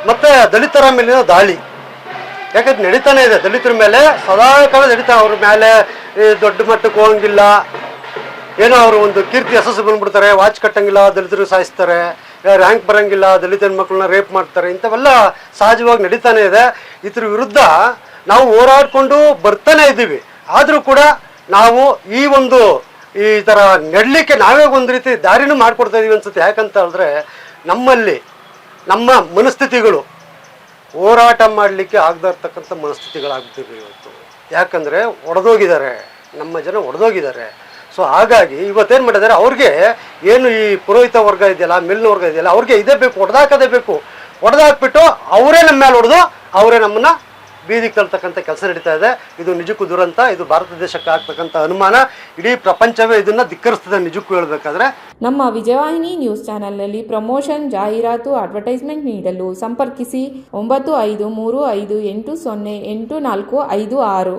ಮತ್ತು ದಲಿತರ ಮೇಲಿನ ದಾಳಿ. ಯಾಕಂದ್ರೆ ನಡೀತಾನೆ ಇದೆ, ದಲಿತರ ಮೇಲೆ ಸದಾ ಕಾಲ ನಡೀತಾ, ಅವ್ರ ಮೇಲೆ ದೊಡ್ಡ ಮಟ್ಟಕ್ಕೆ ಹೋಗಂಗಿಲ್ಲ, ಏನೋ ಅವರು ಒಂದು ಕೀರ್ತಿ ಯಶಸ್ಸು ಬಂದ್ಬಿಡ್ತಾರೆ, ವಾಚ್ ಕಟ್ಟಂಗಿಲ್ಲ, ದಲಿತರು ಸಾಯಿಸ್ತಾರೆ, ರ್ಯಾಂಕ್ ಬರಂಗಿಲ್ಲ, ದಲಿತ ಹೆಣ್ಮಕ್ಳನ್ನ ರೇಪ್ ಮಾಡ್ತಾರೆ, ಇಂಥವೆಲ್ಲ ಸಹಜವಾಗಿ ನಡೀತಾನೆ ಇದೆ. ಇದ್ರ ವಿರುದ್ಧ ನಾವು ಹೋರಾಡಿಕೊಂಡು ಬರ್ತಾನೆ ಇದ್ದೀವಿ. ಆದರೂ ಕೂಡ ನಾವು ಈ ಥರ ನಡಲಿಕ್ಕೆ ನಾವೇ ಒಂದು ರೀತಿ ದಾರಿನೂ ಮಾಡಿಕೊಡ್ತಾ ಇದೀವಿ ಅನ್ಸುತ್ತೆ. ಯಾಕಂತ ಹೇಳಿದ್ರೆ ನಮ್ಮಲ್ಲಿ ನಮ್ಮ ಮನಸ್ಥಿತಿಗಳು ಹೋರಾಟ ಮಾಡಲಿಕ್ಕೆ ಆಗದೇ ಇರ್ತಕ್ಕಂಥ ಮನಸ್ಥಿತಿಗಳಾಗ್ತಿವೆ ಇವತ್ತು. ಯಾಕಂದರೆ ಒಡೆದೋಗಿದ್ದಾರೆ, ನಮ್ಮ ಜನ ಒಡೆದೋಗಿದ್ದಾರೆ. ಸೊ ಹಾಗಾಗಿ ಇವತ್ತೇನು ಮಾಡಿದ್ದಾರೆ, ಅವ್ರಿಗೆ ಏನು ಈ ಪುರೋಹಿತ ವರ್ಗ ಇದೆಯಲ್ಲ, ಮೇಲಿನ ವರ್ಗ ಇದೆಯಲ್ಲ, ಅವ್ರಿಗೆ ಇದೇ ಬೇಕು, ಹೊಡೆದಾಕದೇ ಬೇಕು. ಹೊಡೆದಾಕ್ಬಿಟ್ಟು ಅವರೇ ನಮ್ಮ ಮೇಲೆ ಹೊಡೆದು ಅವರೇ ನಮ್ಮನ್ನು ಬೀದಿಗೆ ತಳ್ತಕ್ಕಂಥ ಕೆಲಸ ನಡೀತಾ ಇದೆ. ಇದು ನಿಜಕ್ಕೂ ದುರಂತ. ಇದು ಭಾರತ ದೇಶಕ್ಕೆ ಆಗ್ತಕ್ಕಂಥ ಅನುಮಾನ. ಇಡೀ ಪ್ರಪಂಚವೇ ಇದನ್ನು ಧಿಕ್ಕರಿಸ್ತದೆ ನಿಜಕ್ಕೂ ಹೇಳಬೇಕಾದ್ರೆ. ನಮ್ಮ ವಿಜಯವಾಹಿನಿ ನ್ಯೂಸ್ ಚಾನೆಲ್ನಲ್ಲಿ ಪ್ರಮೋಷನ್, ಜಾಹೀರಾತು, ಅಡ್ವರ್ಟೈಸ್ಮೆಂಟ್ ನೀಡಲು ಸಂಪರ್ಕಿಸಿ 9535808456.